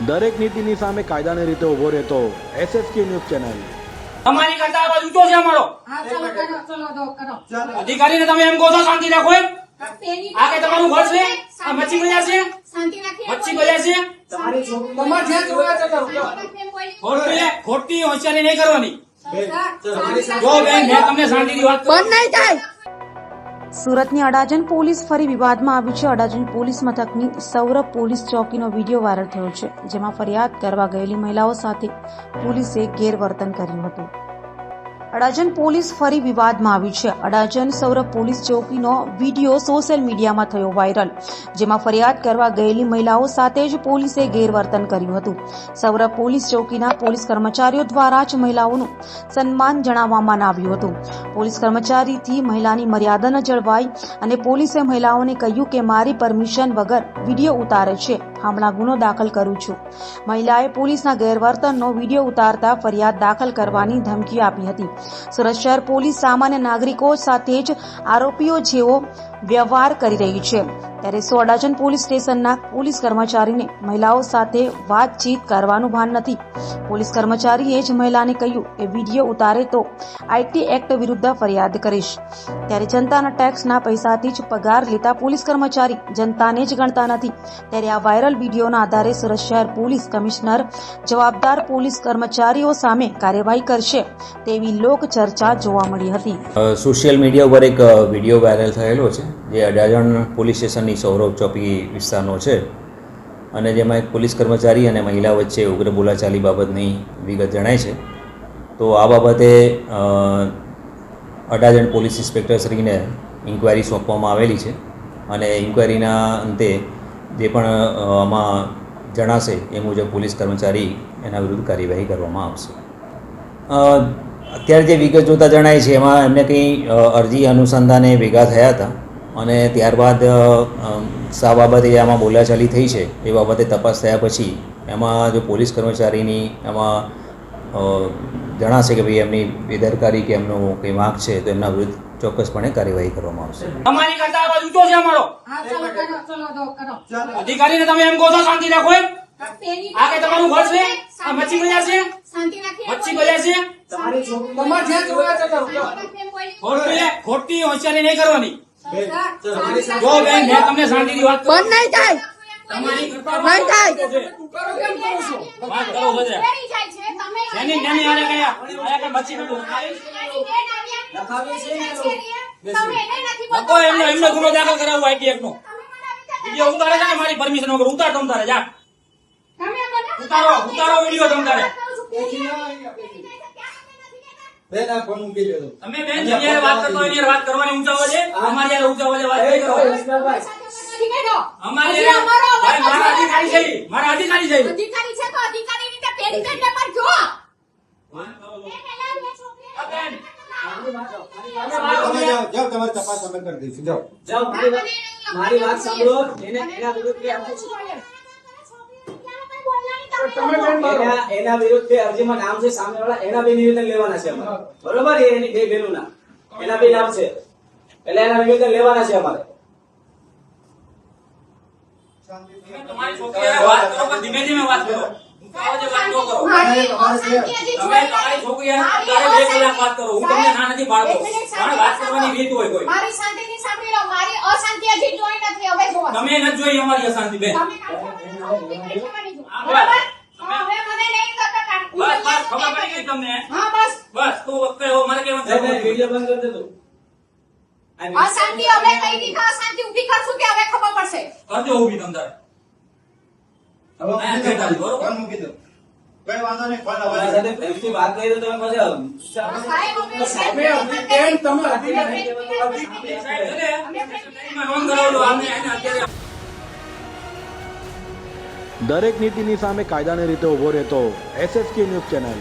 દરેક નીતિની સામે કાયદાની રીતે ઉભો રહેતો SSK ન્યૂઝ ચેનલ અમારી કરતા અવાજ ઊંચો છે અમારો અધિકારીને તમે એમ કહો છો શાંતિ રાખો એમ આ કે તમારું ઘર છે આ મચ્છી બજાર છે મચ્છી બજાર છે ખોટી હોશિયારી નહીં કરવાની જો બેન મેં તમને શાંતિથી વાત બંધ નહીં થાય। સુરતની અડાજણ પોલીસ ફરી વિવાદમાં આવી છે। અડાજણ પોલીસ મથકની સૌરભ પોલીસ ચોકીનો વિડીયો વાયરલ થયો છે, જેમાં ફરિયાદ કરવા ગયેલી મહિલાઓ સાથે પોલીસે ગેરવર્તન કર્યું હતું। અડાજણ પોલીસ ફરી વિવાદમાં આવી છે। અડાજણ સૌરભ પોલીસ ચોકીનો વિડીયો સોશિયલ મીડિયામાં થયો વાયરલ, જેમાં ફરિયાદ કરવા ગયેલી મહિલાઓ સાથે જ પોલીસે ગેરવર્તન કર્યું હતું। સૌરભ પોલીસ ચોકીના પોલીસ કર્મચારીઓ દ્વારા જ મહિલાઓનું સન્માન જણાવવામાં આવ્યું હતું। પોલીસ કર્મચારીથી મહિલાની મર્યાદા ન જળવાઈ અને પોલીસે મહિલાઓને કહ્યું કે મારી પરમિશન વગર વિડીયો ઉતારે છે, હમણાં ગુનો દાખલ કરું છું। મહિલાએ પોલીસના ગેરવર્તનનો વિડીયો ઉતારતા ફરિયાદ દાખલ કરવાની ધમકી આપી હતી। સુરત શહેર પોલીસ સામાન્ય નાગરિકો સાથે જ આરોપીઓ જેવો વ્યવહાર કરી રહી છે, ત્યારે અડાજણ પોલીસ સ્ટેશનના પોલીસ કર્મચારીને મહિલાઓ સાથે વાતચીત કરવાનું ભાન નથી। પોલીસ કર્મચારીએ જ મહિલાને કહ્યું કે વિડીયો ઉતારે તો IT એક્ટ વિરુદ્ધ ફરિયાદ કરીશ। ત્યારે જનતાના ટેક્સના પૈસાથી જ પગાર લેતા પોલીસ કર્મચારી જનતાને જ ગણતા નથી, ત્યારે આ વાયરલ વિડીયોના આધારે સુરત શહેર પોલીસ કમિશનર જવાબદાર પોલીસ કર્મચારીઓ સામે કાર્યવાહી કરશે તેવી લોક ચર્ચા જોવા મળી હતી। સોશિયલ મીડિયા ઉપર એક વિડીયો વાયરલ થયેલો છે, જે અડાજણ પોલીસ સ્ટેશનની સૌરભ ચોકી વિસ્તારનો છે, અને જેમાં એક પોલીસ કર્મચારી અને મહિલા વચ્ચે ઉગ્ર બોલાચાલી બાબતની વિગત જણાય છે। તો આ બાબતે અડાજણ પોલીસ ઇન્સ્પેક્ટરશ્રીને ઇન્ક્વાયરી સોંપવામાં આવેલી છે, અને ઇન્ક્વાયરીના અંતે જે પણ આમાં જણાશે એ મુજબ પોલીસ કર્મચારી એના વિરુદ્ધ કાર્યવાહી કરવામાં આવશે। અત્યારે જે વિગત જોતા જણાય છે એમાં એમને કંઈ અરજી અનુસંધાને ભેગા થયા હતા, અને ત્યારબાદ શા બાબતે આમાં બોલાચાલી થઈ છે એ બાબતે તપાસ થયા પછી એમાં જો પોલીસ કર્મચારીની એમાં જણાશે કે ભાઈ એમની બેદરકારી કે એમનો કંઈ વાંક છે તો એમના વિરુદ્ધ ચોક્કસપણે કાર્યવાહી કરવામાં આવશે। અમારી કરતા અવાજ ઊંચો છે અમારો અધિકારીને તમે એમ કહો છો શાંતિ રાખો એમ આ કે તમારું ઘર છે આ મચ્છી બજાર છે મચ્છી બજાર છે ખોટી હોશિયારી નહીં કરવાની જો બેન મેં તમને શાંતિથી વાત બંધ નહીં થાય। અમારી કરતા નહીં થાય। વાત કરો બધે એની નાની આરે ગયા આયા કે મચ્છી બધું નકો એમનો ગુનો દાખલ કરાવવો IT એક્ટ નો વિડિયો ઉતારે છે ને મારી પરમિશન વગર ઉતાર તમ તારે જા ઉતારો વિડિયો તમ તારે બેન આ ફોન મૂકી દેજો તમે બેન જગ્યાએ વાત કરતો હોય ને વાત કરવાની ઊંચા અવાજે અમારી યાર ઊંચા અવાજે વાત નહીં કરો અમારી ભાઈ મારા અધિકારી છે અધિકારી છે તો અધિકારી રીતે પેડી કરીને પર જો બેન જાઓ તમારી તપાસ અમે કરી દઈશું। જાઓ મારી વાત સાંભળો। એના વિરુદ્ધ એના વિરુદ્ધ બે અરજીમાં નામ છે સામેવાળા, એના બે નિવેદન લેવાના છે અમારે, બરોબર? એની બે બહેનોના એના બે નામ છે, એટલે એના નિવેદન લેવાના છે અમારે। તમારી છોકરીએ વાત કરો પણ ધીમે ધીમે વાત કરો ઊંચા અવાજે વાત ન કરો તમે તમારી છોકરીએ તારે 2 કલાક વાત કરો હું તમને ના નથી પાડતો પણ વાત કરવાની રીત હોય કોઈ મારી શાંતિથી સાંભળી લો, મારી અશાંતિ હજી જોઈ નથી, હવે જો તમે ન જોઈ અમારી અશાંતિ બેન તમે બરાબર હવે મને નહીં કરતા બસ ખબર પડી ગઈ તમને હા બસ બસ તું વખતે મારે કેવું છે વિડીયો બંધ કરી દેજો। અશાંતિ હવે કઈ દીધા, અશાંતિ ઊભી કરશું કે હવે ખબર પડશે? કરજો ઊભી તમ તારે ફોન મૂકી દો, કોઈ વાંધો નહીં, ફોન તમારા સાથે પ્રેમથી વાત કરી તો તમે પછી નોંધ કરાવજો આમને અત્યારે દરેક નીતિની સામે કાયદાની રીતે ઉભો રહેતો SSK ન્યૂઝ ચેનલ।